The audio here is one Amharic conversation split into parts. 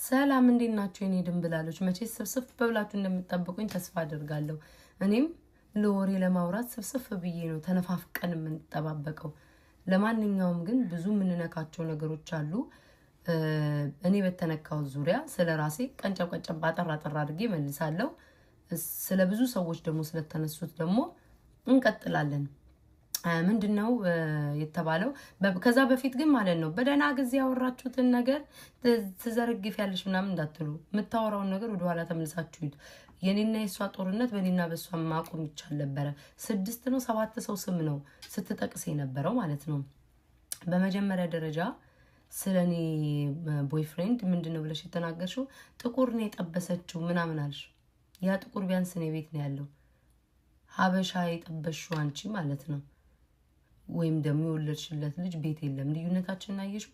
ሰላም እንዴት ናችሁ የኔ ድንብላሎች? መቼስ ስብስብ በብላችሁ እንደምትጠብቁኝ ተስፋ አደርጋለሁ። እኔም ለወሬ ለማውራት ስብስብ ብዬ ነው ተነፋፍቀን የምንጠባበቀው። ለማንኛውም ግን ብዙ የምንነካቸው ነገሮች አሉ። እኔ በተነካው ዙሪያ ስለራሴ ቀንጨብ አጠር አድርጌ መልሳለሁ። ስለ ብዙ ሰዎች ደግሞ ስለተነሱት ደግሞ እንቀጥላለን። ምንድነው የተባለው? ከዛ በፊት ግን ማለት ነው በደና ጊዜ ያወራችሁትን ነገር ትዘርግፊያለሽ ምናምን እንዳትሉ። የምታወራውን ነገር ወደ ኋላ ተመልሳችሁ ይዩት። የኔና የሷ ጦርነት በኔና በሷ ማቆም ይቻል ነበር። 6 ነው 7 ሰው ስም ነው ስትጠቅስ የነበረው ማለት ነው። በመጀመሪያ ደረጃ ስለኔ ቦይፍሬንድ ምንድነው ብለሽ የተናገርሽው? ጥቁር ነው የጠበሰችው ምናምን አልሽ። ያ ጥቁር ቢያንስ ነው ቤት ነው ያለው። ሀበሻ የጠበሽው አንቺ ማለት ነው። ወይም ደግሞ የወለድሽለት ልጅ ቤት የለም። ልዩነታችንን አየሽው?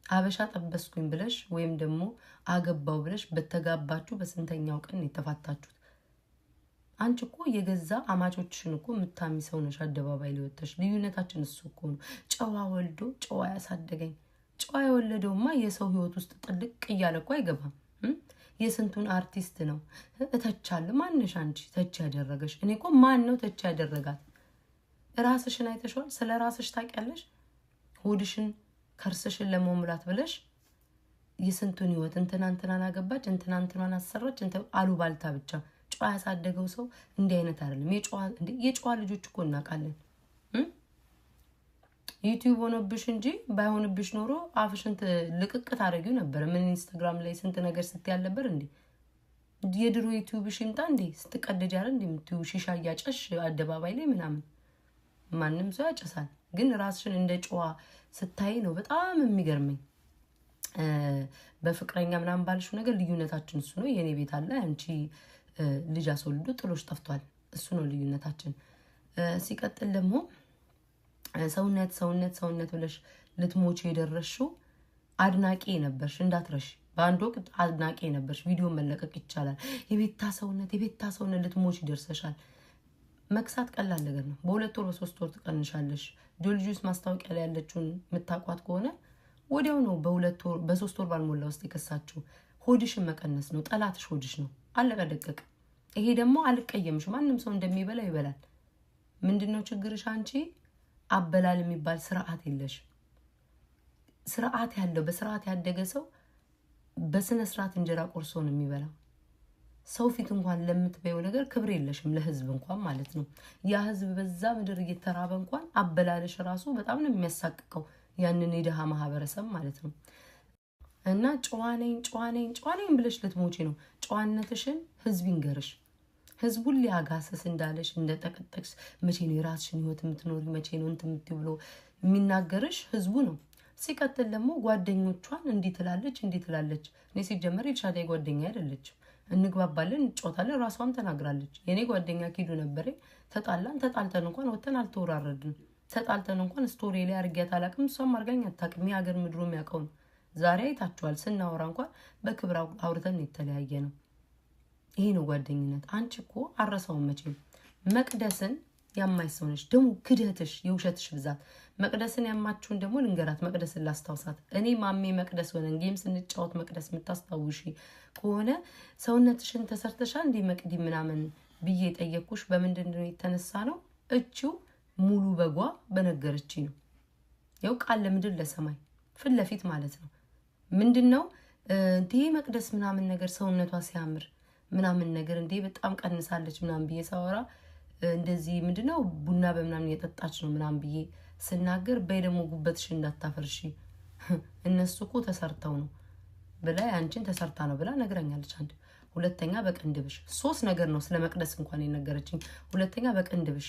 ሀበሻ ጠበስኩኝ ብለሽ ወይም ደግሞ አገባው ብለሽ በተጋባችሁ በስንተኛው ቀን የተፋታችሁት? አንቺ እኮ የገዛ አማቾችሽን እኮ የምታሚ ሰው ነሽ። አደባባይ ላይ ወጥተሽ ልዩነታችን እሱ እኮ ነው። ጨዋ ወልዶ ጨዋ ያሳደገኝ። ጨዋ የወለደውማ የሰው ህይወት ውስጥ ጥልቅ እያለ እኮ አይገባም። የስንቱን አርቲስት ነው እተቻለሁ። ማንሽ አንቺ ተች ያደረገሽ? እኔ እኮ ማን ነው ተች ያደረጋት? ራስሽን አይተሽዋል? ስለ ራስሽ ታውቂያለሽ? ሆድሽን ከርስሽን ለመሙላት ብለሽ የስንቱን ህይወት እንትናን አገባች፣ እንትናን አሰራች፣ አሉባልታ ብቻ። ጨዋ ያሳደገው ሰው እንዲህ አይነት አይደለም። የጨዋ ልጆች እኮ እናውቃለን። ዩቲዩብ ሆነብሽ እንጂ ባይሆንብሽ ኖሮ አፍሽን ልቅቅ ታደርጊው ነበር። ምን ኢንስታግራም ላይ ስንት ነገር ስትያል ነበር እንዴ? የድሮ ዩቲዩብሽ ይምጣ እንዴ? ስትቀደድ ያለ እንዴ የምትዩ ሺሻ እያጨሽ አደባባይ ላይ ምናምን። ማንም ሰው ያጨሳል፣ ግን ራስሽን እንደ ጨዋ ስታይ ነው በጣም የሚገርመኝ። በፍቅረኛ ምናምን ባልሽው ነገር ልዩነታችን እሱ ነው። የኔ ቤት አለ አንቺ ልጅ አስወልዶ ጥሎሽ ጠፍቷል። እሱ ነው ልዩነታችን። ሲቀጥል ደግሞ ሰውነት ብለሽ ልትሞቺ የደረሽው አድናቂ ነበርሽ፣ እንዳትረሽ። በአንድ ወቅት አድናቂ ነበርሽ። ቪዲዮ መለቀቅ ይቻላል። የቤታ ሰውነት ልትሞቺ ይደርሰሻል። መክሳት ቀላል ነገር ነው። በ2 ወር በ3 ወር ትቀንሻለሽ። ጆልጁስ ማስታወቂያ ላይ ያለችውን የምታቋት ከሆነ ወዲያው ነው በ2 ወር በ3 ወር ባልሞላ ውስጥ የከሳችው። ሆድሽን መቀነስ ነው። ጠላትሽ ሆድሽ ነው። አለቀ ደቀቀ። ይሄ ደግሞ አልቀየምሽ። ማንም ሰው እንደሚበላ ይበላል። ምንድነው ችግርሽ አንቺ? አበላል የሚባል ስርዓት የለሽ። ስርዓት ያለው በስርዓት ያደገ ሰው በስነ ስርዓት እንጀራ ቆርሶ ነው የሚበላው። ሰው ፊት እንኳን ለምትበየው ነገር ክብር የለሽም፣ ለህዝብ እንኳን ማለት ነው። ያ ህዝብ በዛ ምድር እየተራበ እንኳን አበላለሽ ራሱ በጣም ነው የሚያሳቅቀው፣ ያንን የደሃ ማህበረሰብ ማለት ነው። እና ጨዋነኝ ብለሽ ልትሞቺ ነው። ጨዋነትሽን ህዝብ ይንገርሽ። ህዝቡን ሊያጋሰስ እንዳለሽ እንደተቀጠቅሽ መቼ ነው የራስሽን ህይወት የምትኖሪ መቼ ነው እንት ብሎ የሚናገርሽ ህዝቡ ነው። ሲቀጥል ደግሞ ጓደኞቿን እንዲህ ትላለች። እኔ ሲጀመር የሻዳይ ጓደኛ አይደለችም። እንግባባለን፣ እንጫወታለን። ራሷም ተናግራለች። የኔ ጓደኛ ኪዱ ነበር። ተጣልተን እንኳን ወተን አልተወራረድንም። ተጣልተን እንኳን ስቶሪ ላይ አርጊያት አላቅም፣ እሷም አርጋኝ አታቅም። የሀገር ምድሩ የሚያውቀው ነው። ዛሬ አይታችኋል። ስናወራ እንኳን በክብር አውርተን የተለያየ ነው። ይሄ ነው ጓደኝነት። አንቺ እኮ አረሳውን መቼም መቅደስን ያማይ ሰው ነሽ። ደግሞ ክደትሽ፣ የውሸትሽ ብዛት። መቅደስን ያማችሁን ደግሞ ልንገራት። መቅደስን ላስታውሳት። እኔ ማሜ መቅደስ ሆነን ጌም ስንጫወት መቅደስ የምታስታውሺ ከሆነ ሰውነትሽን ተሰርተሻል እንዴ መቅዲ ምናምን ብዬ ጠየቅኩሽ። በምንድነው የተነሳ ነው? እቺው ሙሉ በጓ በነገረች ነው። ያው ቃል ለምድር ለሰማይ ፊት ለፊት ማለት ነው። ምንድነው እንዴ መቅደስ ምናምን ነገር ሰውነቷ ሲያምር ምናምን ነገር እንዴ በጣም ቀንሳለች ምናምን ብዬ ሳወራ እንደዚህ ምንድነው ቡና በምናምን የጠጣች ነው ምናምን ብዬ ስናገር በይ ደግሞ ጉበትሽ እንዳታፈርሺ እነሱ እኮ ተሰርተው ነው ብላ አንቺን ተሰርታ ነው ብላ ነግረኛለች። አንድ ሁለተኛ በቅንድብሽ 3 ነገር ነው ስለ መቅደስ እንኳን የነገረችኝ። ሁለተኛ በቅንድብሽ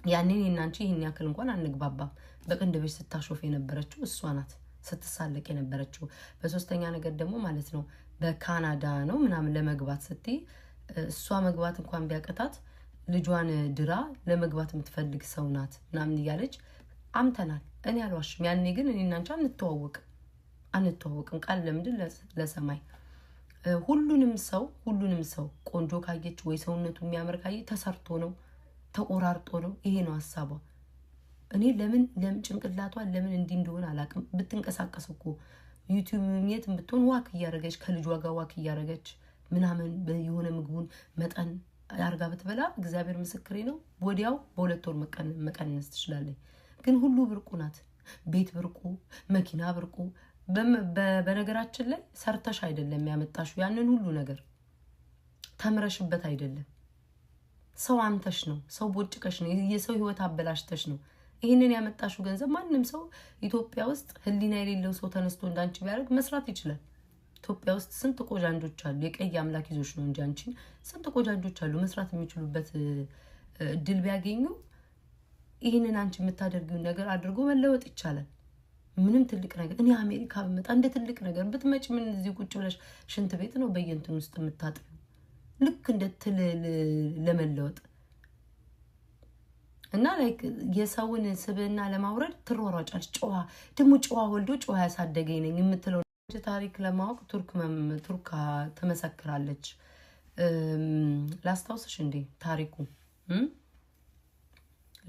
ያኔን እናንቺ ይሄን ያክል እንኳን አንግባባም። በቅንድብሽ ስታሾፍ የነበረችው እሷ ናት፣ ስትሳለቅ የነበረችው። በሶስተኛ ነገር ደግሞ ማለት ነው በካናዳ ነው ምናምን ለመግባት ስትይ እሷ መግባት እንኳን ቢያቀታት ልጇን ድራ ለመግባት የምትፈልግ ሰው ናት ምናምን እያለች አምተናል። እኔ አልዋሽም። ያኔ ግን እኔና አንቺ አንተዋወቅም። ቃል ለምድር ለሰማይ። ሁሉንም ሰው ቆንጆ ካየች ወይ ሰውነቱ የሚያምር ካየ ተሰርቶ ነው ተቆራርጦ ነው። ይሄ ነው ሐሳቧ። እኔ ለምን ጭንቅላቷ ለምን እንዲህ እንደሆነ አላቅም። ብትንቀሳቀስ እኮ ዩቲዩብ የትም ብትሆን ዋክ እያደረገች ከልጇ ጋር ዋክ እያደረገች ምናምን የሆነ ምግቡን መጠን አርጋ ብትበላ እግዚአብሔር ምስክሬ ነው ወዲያው በ2 ወር መቀነስ ትችላለች። ግን ሁሉ ብርቁ ናት። ቤት ብርቁ፣ መኪና ብርቁ። በነገራችን ላይ ሰርተሽ አይደለም ያመጣሽው ያንን ሁሉ ነገር ተምረሽበት አይደለም። ሰው አምተሽ ነው፣ ሰው ቦጭቀሽ ነው፣ የሰው ህይወት አበላሽተሽ ነው ይሄንን ያመጣሽው ገንዘብ። ማንም ሰው ኢትዮጵያ ውስጥ ህሊና የሌለው ሰው ተነስቶ እንዳንቺ ቢያደርግ መስራት ይችላል። ኢትዮጵያ ውስጥ ስንት ቆጃንጆች አሉ። የቀይ አምላክ ይዞሽ ነው እንጂ አንቺን ስንት ቆጃንጆች አሉ መስራት የሚችሉበት እድል ቢያገኙ ይሄንን አንቺ የምታደርጊውን ነገር አድርጎ መለወጥ ይቻላል። ምንም ትልቅ ነገር እኔ አሜሪካ ብመጣ እንደ ትልቅ ነገር ብትመጪ ምን እዚህ ቁጭ ብለሽ ሽንት ቤት ነው በየንትን ውስጥ የምታጥቢው ልክ እንደ ትል ለመለወጥ እና ላይክ የሰውን ስብዕና ለማውረድ ትሯሯጫለሽ። ጨዋ ደግሞ ጨዋ ወልዶ ጨዋ ያሳደገኝ ነኝ የምትለው ታሪክ ለማወቅ ቱርክ ተመሰክራለች። ላስታውስሽ እንዴ ታሪኩ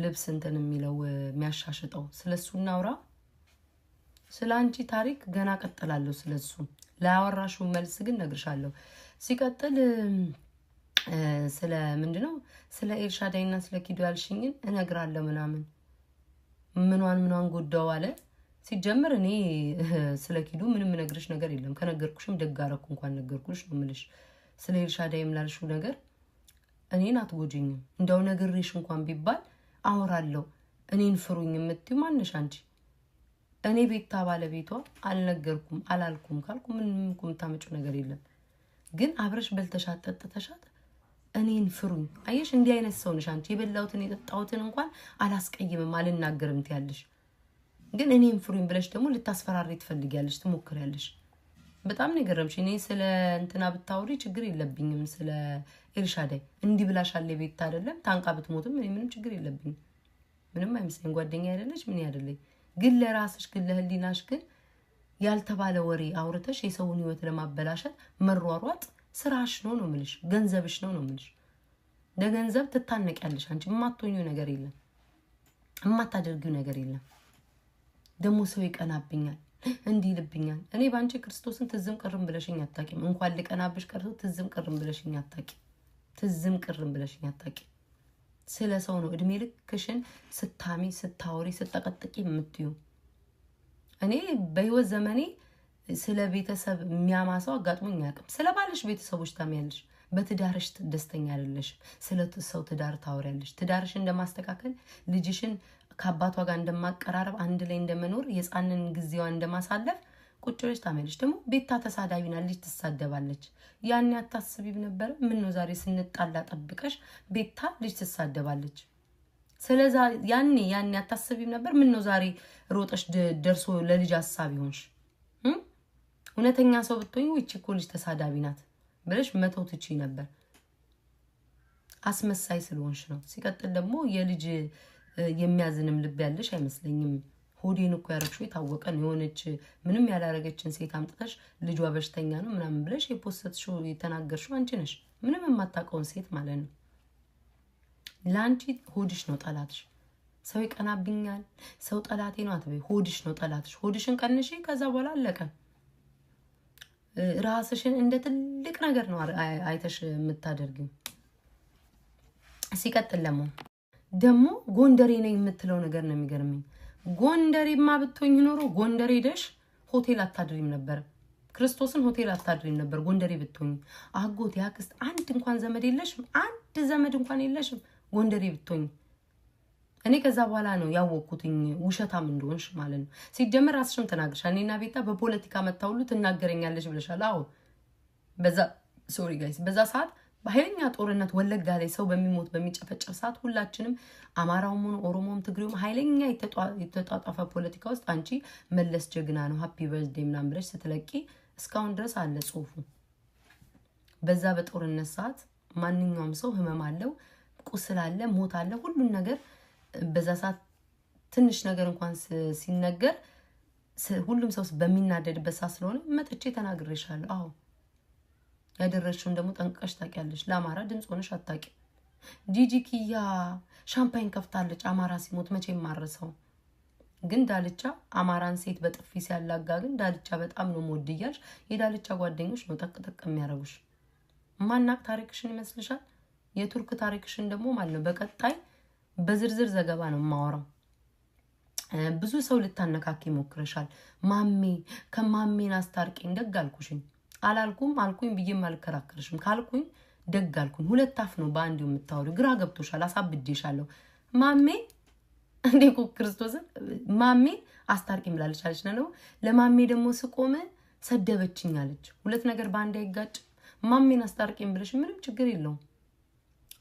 ልብስ እንትን የሚለው የሚያሻሽጠው ስለሱ እናውራ። ስለ አንቺ ታሪክ ገና ቀጥላለሁ። ስለሱ ላወራሹ መልስ ግን ነግርሻለሁ። ሲቀጥል ስለ ምንድነው ስለ ኤልሻዳይና ስለ ኪዱ ያልሽኝን እነግራለሁ ምናምን ምኗን ጎዳው አለ። ሲጀምር እኔ ስለ ኪዱ ምንም ነግርሽ ነገር የለም። ከነገርኩሽም ደጋረኩ እንኳን ነገርኩሽ ነው ምልሽ። ስለ ኤልሻዳይም ላልሽው ነገር እኔን አትጎጂኝም። እንደው ነግሬሽ እንኳን ቢባል አወራለሁ። እኔን ፍሩኝ የምትዩ ማንሽ አንቺ? እኔ ቤታ ባለቤቷ አልነገርኩም አላልኩም ካልኩ ምንም የምታመጪው ነገር የለም። ግን አብረሽ በልተሻት ጠጥተሻት እኔን ፍሩኝ። አየሽ እንዲህ አይነት ሰው ነሽ አንቺ። የበላውትን የጠጣውትን እንኳን አላስቀይምም አልናገርም ትያለሽ። ግን እኔን ፍሩኝ ብለሽ ደግሞ ልታስፈራሪ ትፈልጊያለሽ፣ ትሞክሪያለሽ። በጣም ነገርምሽ። እኔ ስለ እንትና ብታውሪ ችግር የለብኝም። ስለ ኤልሻዳይ እንዲህ ብላሻለ ቤት አይደለም ታንቃ ብትሞትም እኔ ምንም ችግር የለብኝም። ምንም አይመስለኝ። ጓደኛ አይደለች ምን ያደለኝ። ግን ለራስሽ ግን ለህሊናሽ ግን ያልተባለ ወሬ አውርተሽ የሰውን ህይወት ለማበላሸት መሯሯጥ ስራሽ ነው ነው ምልሽ። ገንዘብሽ ነው ነው ምልሽ። ለገንዘብ ትታነቂያለሽ አንቺ። የማትሆኚው ነገር የለም፣ የማታደርጊው ነገር የለም። ደግሞ ሰው ይቀናብኛል እንዲህ ልብኛል። እኔ ባንቺ ክርስቶስን ትዝም ቅርም ብለሽኝ አታቂም። እንኳን ልቀናብሽ ቀርቶ ትዝም ቅርም ብለሽኝ አታቂ። ትዝም ቅርም ብለሽኝ አታቂ። ስለ ሰው ነው እድሜ ልክሽን ስታሚ ስታወሪ ስጠቀጥቂ የምትዩ። እኔ በህይወት ዘመኔ ስለ ቤተሰብ የሚያማሰው አጋጥሞኝ አያውቅም። ስለ ባልሽ ቤተሰቦች ታሚያለሽ፣ በትዳርሽ ደስተኛ አይደለሽም። ስለ ሰው ትዳር ታወሪያለሽ። ትዳርሽ እንደማስተካከል ልጅሽን ከአባቷ ጋር እንደማቀራረብ አንድ ላይ እንደመኖር የጻንን ጊዜዋ እንደማሳለፍ ቁጭ ብለሽ ታሚያለሽ። ደግሞ ቤታ ተሳዳቢና ልጅ ትሳደባለች። ያኔ አታስቢም ነበር? ምን ነው ዛሬ ስንጣላ ጠብቀሽ ቤታ ልጅ ትሳደባለች። ስለዛ ያኔ አታስቢም ነበር? ምን ነው ዛሬ ሮጠሽ ደርሶ ለልጅ ሐሳብ ይሆንሽ? እውነተኛ ሰው ብትሆኚ እቺ እኮ ልጅ ተሳዳቢ ናት ብለሽ መተው ትችይ ነበር። አስመሳይ ስለሆንሽ ነው። ሲቀጥል ደግሞ የልጅ የሚያዝንም ልብ ያለሽ አይመስለኝም። ሆዴን እኮ ያረግሽው የታወቀ ነው። የሆነች ምንም ያላረገችን ሴት አምጥተሽ ልጇ በሽተኛ ነው ምናምን ብለሽ የፖስተሽው የተናገርሽው አንቺ ነሽ። ምንም የማታውቀውን ሴት ማለት ነው። ለአንቺ ሆድሽ ነው ጠላትሽ። ሰው ይቀናብኛል፣ ሰው ጠላቴ ነው አትበይ። ሆድሽ ነው ጠላትሽ። ሆድሽን ቀንሺ፣ ከዛ በኋላ አለቀ። ራስሽን እንደ ትልቅ ነገር ነው አይተሽ የምታደርጊው። ሲቀጥል ደግሞ ጎንደሬ ነኝ የምትለው ነገር ነው የሚገርመኝ። ጎንደሬማ ብትሆኝ ኖሮ ጎንደሬ ሄደሽ ሆቴል አታድሪም ነበር። ክርስቶስን ሆቴል አታድሪም ነበር ጎንደሬ ብትሆኝ። አጎት ያክስት አንድ እንኳን ዘመድ የለሽም፣ አንድ ዘመድ እንኳን የለሽም ጎንደሬ ብትሆኝ። እኔ ከዛ በኋላ ነው ያወቅኩትኝ ውሸታም እንደሆንሽ ማለት ነው። ሲጀመር ራስሽም ተናግረሻል። እኔና ቤታ በፖለቲካ መታውሉ ትናገረኛለሽ ብለሻል። አዎ በዛ ሰዓት በኃይለኛ ጦርነት ወለጋ ላይ ሰው በሚሞት በሚጨፈጨፍ ሰዓት ሁላችንም አማራውም ሆነ ኦሮሞም ትግሬውም ኃይለኛ የተጣጣፈ ፖለቲካ ውስጥ አንቺ መለስ ጀግና ነው ሃፒ በርዝዴይ ምናምን ብለሽ ስትለቂ እስካሁን ድረስ አለ ጽሁፉ። በዛ በጦርነት ሰዓት ማንኛውም ሰው ህመም አለው፣ ቁስል አለ፣ ሞት አለ፣ ሁሉን ነገር በዛ ሰዓት ትንሽ ነገር እንኳን ሲነገር ሁሉም ሰው በሚናደድበት ሰዓት ስለሆነ መጥቼ ተናግሬሻለሁ። አዎ ያደረሽውን ደግሞ ጠንቅቀሽ ታውቂያለሽ። ለአማራ ድምጽ ሆነሽ አታውቂ። ጂጂ ኪያ ሻምፓኝ ከፍታለች አማራ ሲሞት መቼ ማረሰው። ግን ዳልቻ አማራን ሴት በጥፊ ሲያላጋ ግን ዳልቻ በጣም ነው ሞድያሽ የዳልቻ ጓደኞች ነው ጠቅጠቅ የሚያረጉሽ ማናቅ ታሪክሽን ይመስልሻል የቱርክ ታሪክሽን ደግሞ ማለት ነው በቀጣይ በዝርዝር ዘገባ ነው ማወራው ብዙ ሰው ልታነካኪ ሞክረሻል ማሜ ከማሜን አስታርቂኝ ደጋልኩሽኝ አላልኩም አልኩኝ ብዬ ማልከራከርሽም ካልኩኝ ደጋልኩኝ ሁለት አፍ ነው በአንድ የምታወሩ ግራ ገብቶሻል አሳብጄሻለሁ ማሜ እንዴኮ ክርስቶስ ማሜ አስታርቂኝ ብላለች አለች ነው ለማሜ ደግሞ ስቆመ ሰደበችኝ አለች ሁለት ነገር በአንድ አይጋጭ ማሜን አስታርቂኝ ብለሽ ምንም ችግር የለውም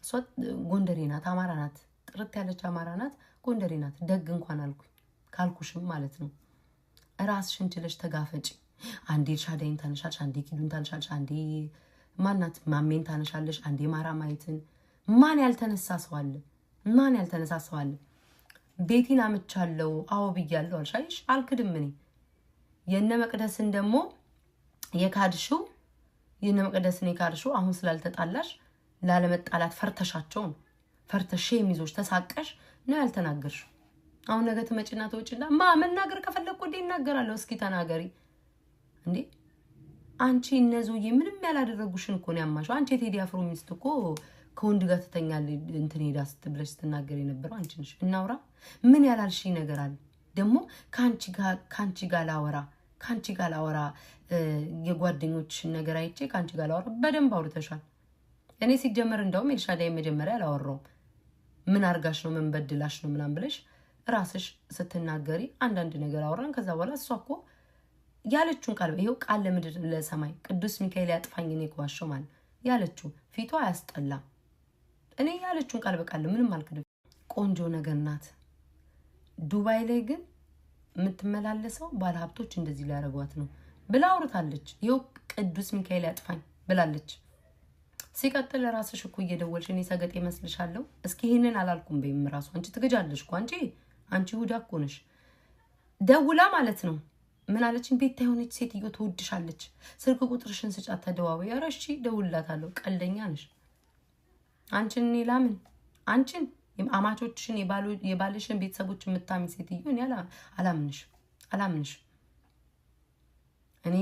እሷ ጎንደሬ ናት አማራ ናት ጥርት ያለች አማራ ናት ጎንደሬ ናት ደግ እንኳን አልኩኝ ካልኩሽም ማለት ነው ራስሽን ችለሽ ተጋፈጪ አንዴ ሻዳይን ታነሻለሽ አንዴ ኪዱን ታነሻለሽ አንዴ ማናት ማሜን ታነሻለሽ አንዴ ማራ ማይትን ማን ያልተነሳ ሰው አለ ማን ያልተነሳ ሰው አለ ቤቲን አምቻለሁ አዎ ብያለሁ አልሻይሽ አልክድም እኔ የነ መቅደስን ደግሞ የካድሽው የነ መቅደስን የካድሽው አሁን ስላልተጣላሽ ላለመጣላት ፈርተሻቸው ፈርተሽ የሚዞሽ ተሳቀሽ ነው ያልተናገርሽ አሁን ነገ ተመጭና ተወጭና መናገር ከፈለኩ እንዴ እናገራለሁ እስኪ ተናገሪ እንዴ አንቺ እነዙዬ ምንም ያላደረጉሽን እኮ ነው ያማሽው አንቺ ቴዲ አፍሮ ሚስት እኮ ከወንድ ጋር ተተኛል እንትን ሄዳ ስትብለሽ ተናገር የነበረው አንቺ ነሽ እናውራ ምን ያላልሽ ነገር አለ ደግሞ ካንቺ ጋር ላወራ የጓደኞችሽን ነገር አይቼ ካንቺ ጋር ላወራ በደንብ አውርተሻል እኔ ሲጀመር እንደውም ኤልሻዳይ መጀመሪያ አላወራው ምን አርጋሽ ነው ምን በድላሽ ነው ምናም ብለሽ ራስሽ ስትናገሪ አንዳንድ ነገር አወራን ከዛ በኋላ እሷኮ ያለችውን ቃል ይሄው ቃል ለምድር ለሰማይ ቅዱስ ሚካኤል ያጥፋኝ እኔ ኳሽው ማለት ያለችው ፊቷ ያስጠላ እኔ ያለችውን ቃል በቃል ምንም አልከደም ቆንጆ ነገር ናት ዱባይ ላይ ግን የምትመላለሰው ባለሀብቶች እንደዚህ ሊያረጓት ነው ብላ አውርታለች ይሄው ቅዱስ ሚካኤል ያጥፋኝ ብላለች ሲቀጥል ራስሽ እኮ እየደወልሽ እኔ ሰገጥ ይመስልሻለሁ እስኪ ይሄንን አላልኩም በይም ራሱ አንቺ ትገጃለሽ እኮ አንቺ ሁዳ እኮ ነሽ ደውላ ማለት ነው ምን አለችኝ ቤት ታይሆነች ሴትዮ ተወድሻለች ስልክ ቁጥርሽን ስጫት ተደዋወይ ያረሺ ደውልላታለሁ ቀልደኛ ነሽ አንቺን እኔ ላምን አንቺን አማቾችሽን የባልሽን ቤተሰቦች የምታሚ ሴትዮ እኔ አላምንሽ እኔ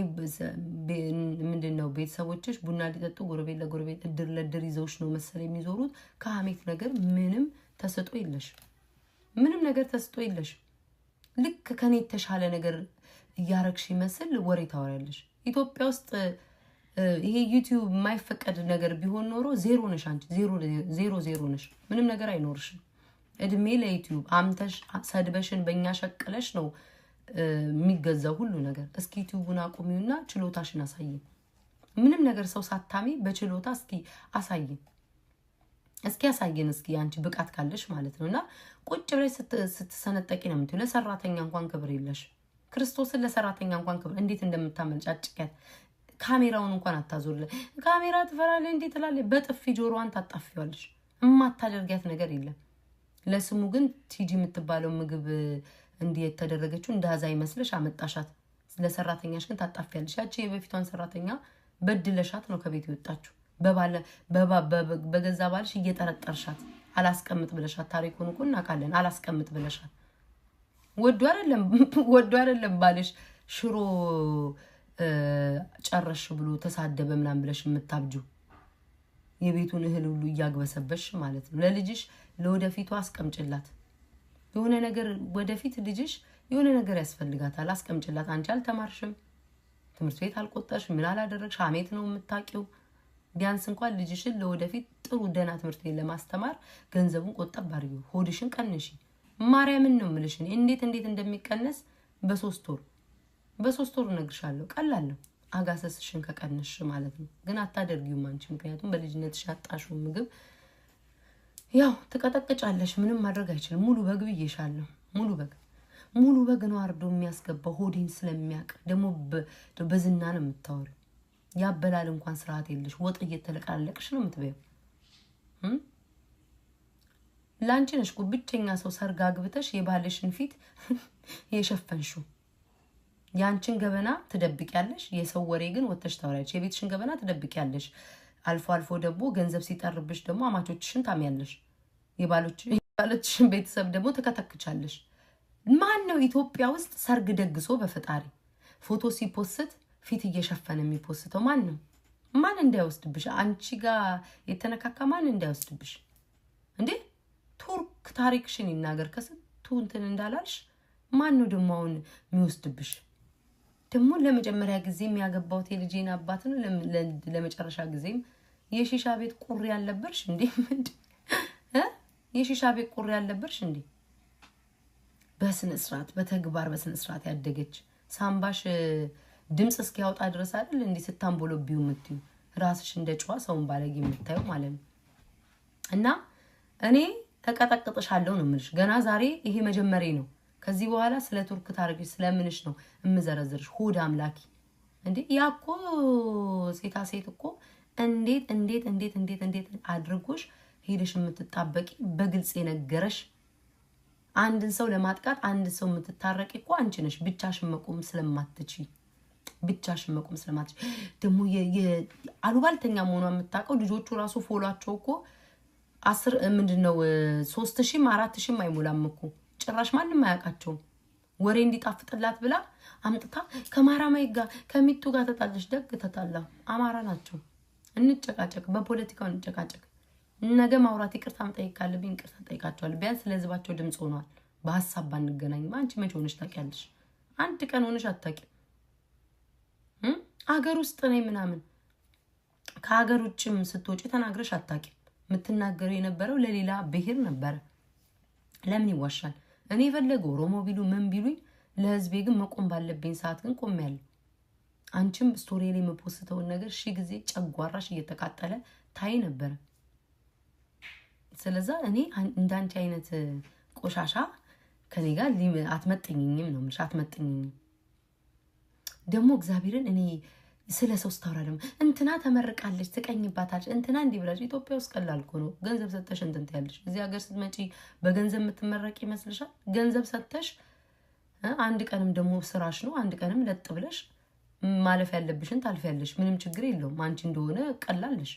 ምንድነው ቤተሰቦችሽ ቡና ሊጠጡ ጎረቤት ለጎረቤት እድር ለድር ይዘውሽ ነው መሰለ የሚዞሩት ከሐሜት ነገር ምንም ተሰጦ የለሽ ምንም ነገር ተሰጦ የለሽ ልክ ከኔ ተሻለ ነገር ያረክሽ ይመስል ወሬ ታወራለሽ ኢትዮጵያ ውስጥ ይሄ ዩቲዩብ የማይፈቀድ ነገር ቢሆን ኖሮ ዜሮ ነሽ አንቺ ዜሮ ነሽ ምንም ነገር አይኖርሽም እድሜ ለዩቲዩብ አምተሽ ሰድበሽን በእኛ ሸቀለሽ ነው የሚገዛው ሁሉ ነገር እስኪ ዩቲዩቡን አቁሚውና ችሎታሽን አሳይኝ ምንም ነገር ሰው ሳታሚ በችሎታ እስኪ አሳይኝ እስኪ አንቺ ብቃት ካለሽ ማለት ነውና ቁጭ ብለሽ ስትሰነጠቂ ነው የምትለው ለሰራተኛ እንኳን ክብር የለሽ ክርስቶስን ለሰራተኛ እንኳን ክብር እንዴት እንደምታመልጫጭቀት ካሜራውን እንኳን አታዞርለ ካሜራ ትፈራለህ እንዴት ትላለህ በጥፊ ጆሮዋን ታጣፊዋለሽ እማታደርጊያት ነገር የለም ለስሙ ግን ቲጂ የምትባለው ምግብ እንዲህ የተደረገችው እንዳዛ ይመስልሽ አመጣሻት ለሰራተኛሽ ግን ታጣፊያለሽ ያቺ የበፊቷን ሰራተኛ በድለሻት ነው ከቤት ይወጣችሁ በገዛ ባልሽ እየተረጠርሻት አላስቀምጥ ብለሻት ታሪኩን እኮ እናቃለን አላስቀምጥ ብለሻት ወዶ አይደለም ባልሽ ሽሮ ጨረሽ ብሎ ተሳደበ ምናምን ብለሽ የምታብጁ የቤቱን እህል ሁሉ ያግበሰበሽ ማለት ነው ለልጅሽ ለወደፊቱ አስቀምጭላት የሆነ ነገር ወደፊት ልጅሽ የሆነ ነገር ያስፈልጋታል አስቀምጭላት አንቺ አልተማርሽም ትምህርት ቤት አልቆጠርሽ ምን አላደረግሽ ሐሜት ነው የምታቂው ቢያንስ እንኳን ልጅሽን ለወደፊት ጥሩ ደና ትምህርት ቤት ለማስተማር ገንዘቡን ቆጠብ አድርጊው ሆድሽን ቀንሺ ማርያምን ነው ምልሽ እንዴት እንደሚቀነስ በ3 ወር ነግርሻለሁ ቀላል ነው አጋሰስሽን ከቀነሽ ማለት ነው ግን አታደርጊውም አንቺ ምክንያቱም በልጅነትሽ ያጣሽው ምግብ ያው ተቀጠቅጫለሽ ምንም ማድረግ አይችልም ሙሉ በግ ብዬሻለሁ ሙሉ በግ ነው አርዶ የሚያስገባው ሆዲን ስለሚያቅ ደግሞ በዝና ነው የምታወሪው ያበላል እንኳን ስርዓት የለሽ ወጥ እየተለቃለቅሽ ነው የምትበይው ላንቺ ነሽ ብቸኛ ሰው ሰርጋ ግብተሽ የባልሽን ፊት የሸፈንሽው ያንቺን ገበና ትደብቂያለሽ የሰው ወሬ ግን ወተሽ ታወሪያለሽ የቤትሽን ገበና ትደብቂያለሽ አልፎ ደግሞ ገንዘብ ሲጠርብሽ ደግሞ አማቾችሽን ታሚያለሽ የባሎችሽን ቤተሰብ ደግሞ ተከተክቻለሽ ማን ነው ኢትዮጵያ ውስጥ ሰርግ ደግሶ በፈጣሪ ፎቶ ሲፖስት ፊት እየሸፈነ የሚፖስተው ማን ነው? ማን እንዳይወስድብሽ? አንቺ ጋር የተነካካ ማን እንዳይወስድብሽ እንዴ? ቱርክ ታሪክሽን ይናገር ከስንቱ እንትን እንዳላልሽ ማን ነው ደግሞ አሁን የሚወስድብሽ? ደግሞ ለመጀመሪያ ጊዜ የሚያገባው የልጄን አባት ነው። ለመጨረሻ ጊዜም የሺሻ ቤት ቁሪ ያለበርሽ እንዴ? የሺሻ ቤት ቁሪ ያለበርሽ እንዴ? በስነ ስርዓት በተግባር በስነ ስርዓት ያደገች ሳምባሽ ድምጽ እስኪያወጣ ድረስ አይደል እንዴ ስታምቦሎቢው የምትዩ ራስሽ እንደ ጨዋ ሰውን ባለጌ የምታዩ ማለት ነው። እና እኔ ተቀጠቅጥሻለሁ ነው የምልሽ። ገና ዛሬ ይሄ መጀመሪያ ነው። ከዚህ በኋላ ስለ ቱርክ ታሪክ ስለምንሽ ነው እምዘረዝርሽ። ሆድ አምላኪ እንዴ! ያኮ ሴታ ሴት እኮ እንዴት አድርጎሽ ሄደሽ የምትጣበቂ በግልጽ የነገረሽ አንድን ሰው ለማጥቃት አንድ ሰው የምትታረቂ እኮ አንቺ ነሽ። ብቻሽን መቆም ስለማትችይ ደግሞ አሉባልተኛ መሆኗን የምታውቀው ልጆቹ ራሱ ፎሎአቸው እኮ 10 ምንድነው 3000 4000 አይሞላም እኮ ጭራሽ ማንም አያውቃቸውም። ወሬ እንዲጣፍጥላት ብላ አምጥታ ከማራማይ ጋር ከሚቱ ጋር ተጣለሽ። ደግ ተጣላ አማራ ናቸው። እንጨቃጨቅ፣ በፖለቲካው እንጨቃጨቅ። ነገ ማውራት ይቅርታ መጠየቅ ካለብኝ ይቅርታ ጠይቃቸዋለሁ። ቢያንስ ለህዝባቸው ድምጽ ሆኗል። በሐሳብ ባንገናኝም አንቺ መቼ ሆነሽ ታውቂያለሽ? አንድ ቀን ሆነሽ አታውቂም። አገር ውስጥ ነኝ ምናምን ከሀገር ውጭም ስትወጪ ተናግረሽ አታውቂም። የምትናገረው የነበረው ለሌላ ብሔር ነበረ። ለምን ይዋሻል? እኔ የፈለገ ኦሮሞ ቢሉ ምን ቢሉኝ ለህዝቤ ግን መቆም ባለብኝ ሰዓት ግን ቆሜያለሁ። አንቺም ስቶሪ ላይ የምፖስተውን ነገር ሺ ጊዜ ጨጓራሽ እየተቃጠለ ታይ ነበር። ስለዛ እኔ እንዳንቺ አይነት ቆሻሻ ከኔ ጋር አትመጥኝኝም ነው የምልሽ። አትመጥኝኝም ደግሞ እግዚአብሔርን። እኔ ስለ ሰው ስታወራ ደግሞ እንትና ተመርቃለች ትቀኝባታለች እንትና እንዲህ ብላች። ኢትዮጵያ ውስጥ ቀላል እኮ ነው። ገንዘብ ሰጥተሽ እንትን ትያለሽ። እዚህ ሀገር ስትመጪ በገንዘብ የምትመረቅ ይመስልሻል? ገንዘብ ሰጥተሽ አንድ ቀንም ደግሞ ስራሽ ነው። አንድ ቀንም ለጥ ብለሽ ማለፍ ያለብሽን ታልፊያለሽ። ምንም ችግር የለውም። አንቺ እንደሆነ ቀላልሽ።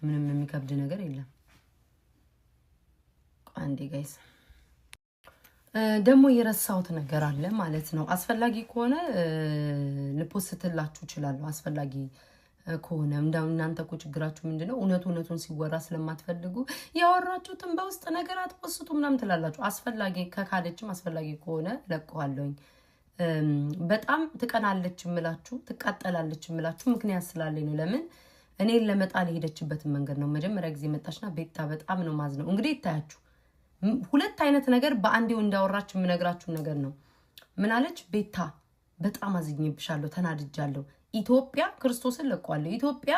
ምንም የሚከብድ ነገር የለም። አንዴ ጋይስ ደግሞ የረሳሁት ነገር አለ ማለት ነው። አስፈላጊ ከሆነ ልፖስትላችሁ እችላለሁ። አስፈላጊ ከሆነ እናንተ እኮ ችግራችሁ ምንድነው? እውነቱን ሲወራ ስለማትፈልጉ ያወራችሁትን በውስጥ ነገር አትፖስቱ ምናምን ትላላችሁ። አስፈላጊ ከካለችም አስፈላጊ ከሆነ ለቀዋለሁኝ። በጣም ትቀናለች እምላችሁ ትቃጠላለች እምላችሁ ምክንያት ስላለኝ ነው። ለምን እኔን ለመጣል የሄደችበትን መንገድ ነው። መጀመሪያ ጊዜ መጣችና ቤታ በጣም ነው ማዝነው። እንግዲህ ይታያችሁ ሁለት አይነት ነገር በአንዴው እንዳወራችሁ የምነግራችሁ ነገር ነው። ምን አለች? ቤታ በጣም አዝኝብሻለሁ፣ ተናድጃለሁ። ኢትዮጵያ ክርስቶስን ለቀዋለሁ። ኢትዮጵያ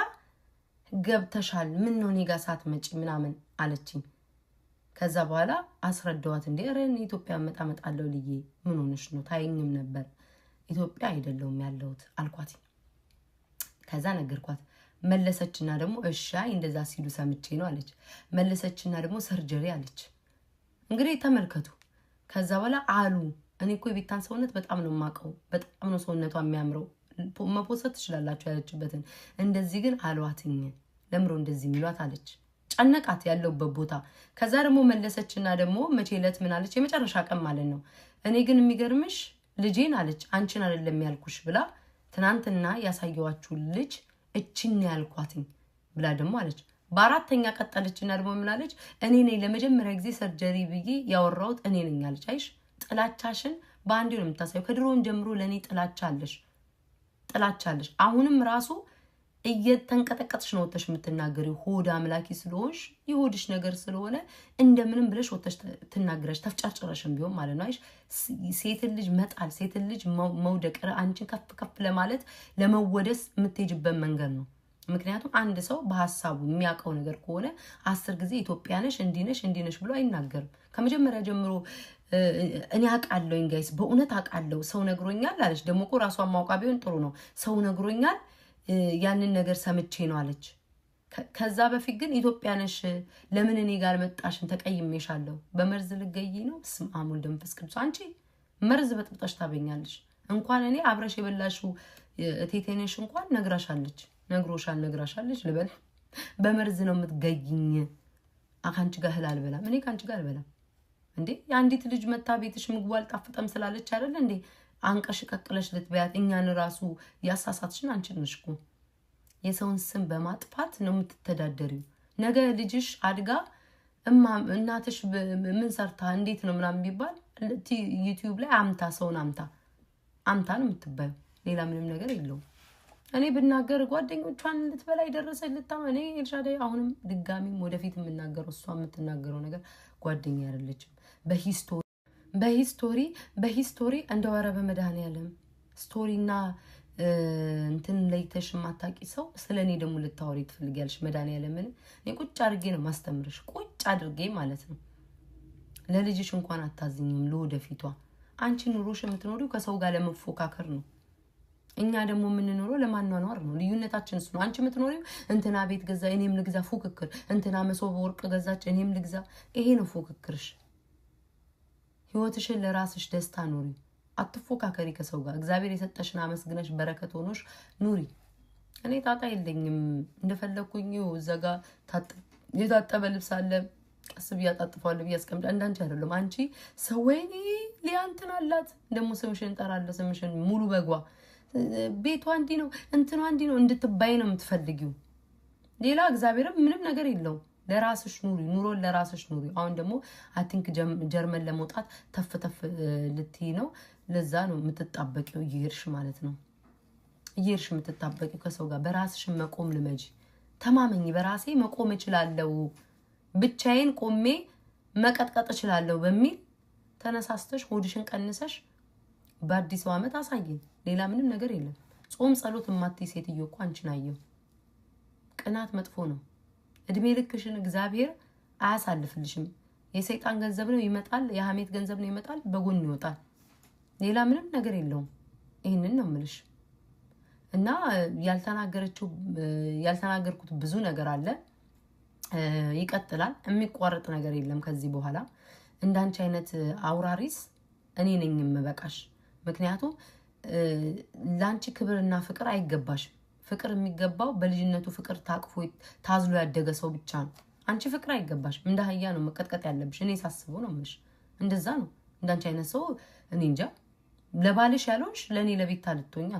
ገብተሻል፣ ምን ነው እኔ ጋር ሳትመጪ ምናምን አለችኝ። ከዛ በኋላ አስረዳዋት። እንዴ ረን ኢትዮጵያ መጣመጣለሁ ልዬ ምን ሆነሽ ነው? ታይኝም ነበር። ኢትዮጵያ አይደለሁም ያለሁት አልኳት። ከዛ ነገርኳት። መለሰችና ደግሞ እሺ እንደዛ ሲሉ ሰምቼ ነው አለች። መለሰችና ደግሞ ሰርጀሪ አለች። እንግዲህ ተመልከቱ። ከዛ በኋላ አሉ እኔ እኮ የቤታን ሰውነት በጣም ነው የማውቀው። በጣም ነው ሰውነቷ የሚያምረው። መፖሰት ትችላላችሁ ያለችበትን። እንደዚህ ግን አሏትኝ። ለምሮ እንደዚህ የሚሏት አለች። ጨነቃት ያለውበት ቦታ። ከዛ ደግሞ መለሰችና ደግሞ መቼ ዕለት ምን አለች? የመጨረሻ ቀን ማለት ነው። እኔ ግን የሚገርምሽ ልጄን አለች አንቺን አይደለም ያልኩሽ ብላ ትናንትና ያሳየዋችሁ ልጅ እቺን ያልኳትኝ ብላ ደግሞ አለች። በአራተኛ ቀጠለችና ደግሞ ምን አለች? እኔ ነኝ ለመጀመሪያ ጊዜ ሰርጀሪ ብዬ ያወራሁት እኔ ነኝ አለች። አይሽ ጥላቻሽን በአንዴ ነው የምታሳየው። ከድሮም ጀምሮ ለኔ ጥላቻ አለሽ። አሁንም ራሱ እየተንቀጠቀጥሽ ነው ወተሽ የምትናገሪው። ሆድ አምላኪ ስለሆንሽ የሆድሽ ነገር ስለሆነ እንደምንም ብለሽ ወተሽ ትናገረሽ ተፍጫጭረሽም ቢሆን ማለት ነው። አይሽ ሴትን ልጅ መጣል፣ ሴትን ልጅ መውደቅ፣ አንቺን ከፍ ለማለት ለመወደስ የምትሄጅበት መንገድ ነው። ምክንያቱም አንድ ሰው በሐሳቡ የሚያውቀው ነገር ከሆነ 10 ጊዜ ኢትዮጵያ ነሽ እንዲነሽ ብሎ አይናገርም። ከመጀመሪያ ጀምሮ እኔ አውቃለሁኝ ጋይስ፣ በእውነት አውቃለሁ፣ ሰው ነግሮኛል አለች። ደግሞ እኮ ራሷን ማውቃ ቢሆን ጥሩ ነው። ሰው ነግሮኛል ያንን ነገር ሰምቼ ነው አለች። ከዛ በፊት ግን ኢትዮጵያ ነሽ ለምን እኔ ጋር መጣሽን? ተቀይሜሻለሁ። በመርዝ ልገይ ነው? ስም አሙል ደንፈስ ቅዱስ። አንቺ መርዝ በጥብጣሽ ታበኛለሽ። እንኳን እኔ አብረሽ የበላሽው እቴቴነሽ እንኳን ነግራሻለች ልበል። በመርዝ ነው የምትገይኝ። ካንቺ ጋር እህል አልበላም። እኔ ካንቺ ጋር አልበላም። እንዴ ያንዲት ልጅ መታ ቤትሽ ምግቡ አልጣፍጠም ስላለች አይደል እንዴ አንቀሽ ቀቅለሽ ልትበያት እኛን ራሱ ያሳሳትሽን አንቺ ነሽ እኮ የሰውን ስም በማጥፋት ነው የምትተዳደሪው ነገ ልጅሽ አድጋ እናትሽ ምን ሰርታ እንዴት ነው ምናምን ቢባል ዩቲዩብ ላይ አምታ ሰውን አምታ ነው የምትባዩ ሌላ ምንም ነገር የለውም እኔ ብናገር ጓደኞቿን ልትበላ ይደረሰ ልታማ እኔ ኤልሻዳይ አሁንም ድጋሚም ወደፊት የምናገረው እሷ የምትናገረው ነገር ጓደኛ አይደለችም በሂስቶሪ እንደወረ በመድኃኒዓለም ስቶሪና እንትን ለይተሽ ማታቂ ሰው ስለኔ ደግሞ ልታወሪ ትፈልጊያለሽ መድኃኒዓለም እኔ ቁጭ አድርጌ ነው ማስተምርሽ ቁጭ አድርጌ ማለት ነው ለልጅሽ እንኳን አታዝኝም ለወደፊቷ አንቺ ኑሮሽ የምትኖሪው ከሰው ጋር ለመፎካከር ነው እኛ ደግሞ የምንኖረው ለማኗኗር ነው ልዩነታችን እሱ ነው አንቺ የምትኖሪው እንትና ቤት ገዛ እኔም ልግዛ ፉክክር እንትና መሶብ ወርቅ ገዛች እኔም ልግዛ ይሄ ነው ፉክክርሽ ህይወትሽን ለራስሽ ደስታ ኑሪ አትፎካከሪ ከሰው ጋር እግዚአብሔር የሰጠሽን አመስግነሽ በረከት ሆኖሽ ኑሪ እኔ ጣጣ የለኝም እንደፈለኩኝ ዘጋ የታጠበ ልብስ አለ ቀስ ብያጣጥፋለሁ ብያስቀምጥ አንዳንቺ አይደለም አንቺ ሰውዬ ሊያንተን አላት ደሞ ስምሽን ጠራለ ስምሽን ሙሉ በጓ ቤቷ እንዲ ነው እንትኗ እንዲ ነው እንድትባይ ነው የምትፈልጊው ሌላ እግዚአብሔር ምንም ነገር የለው ለራስሽ ኑሮ ለራስሽ ኑሪ አሁን ደግሞ አይ ቲንክ ጀርመን ለመውጣት ተፍ ልትይ ነው ለዛ ነው የምትጣበቂው ይርሽ ማለት ነው ይርሽ የምትጣበቂው ከሰው ጋር በራስሽ መቆም ልመጂ ተማመኝ በራሴ መቆም እችላለሁ ብቻዬን ቆሜ መቀጥቀጥ እችላለሁ በሚል ተነሳስተሽ ሆድሽን ቀንሰሽ በአዲስ ዓመት አሳየኝ ሌላ ምንም ነገር የለም ጾም ጸሎት ማትይ ሴትዮ እኮ አንቺን አየው ቅናት መጥፎ ነው እድሜ ልክሽን እግዚአብሔር አያሳልፍልሽም የሰይጣን ገንዘብ ነው ይመጣል የሐሜት ገንዘብ ነው ይመጣል በጎን ይወጣል ሌላ ምንም ነገር የለውም ይሄንን ነው ምልሽ እና ያልተናገርኩት ብዙ ነገር አለ ይቀጥላል የሚቋረጥ ነገር የለም ከዚህ በኋላ እንዳንቺ አይነት አውራሪስ እኔ ነኝ የምበቃሽ ምክንያቱም ላንቺ ክብርና ፍቅር አይገባሽ ፍቅር የሚገባው በልጅነቱ ፍቅር ታቅፎ ታዝሎ ያደገ ሰው ብቻ ነው አንቺ ፍቅር አይገባሽ እንደ ሀያ ነው መቀጥቀጥ ያለብሽ እኔ ሳስበው ነው ምንሽ እንደዛ ነው እንዳንቺ አይነት ሰው እኔ እንጃ ለባልሽ ያለውሽ ለኔ ለቤታ ልትሆኝ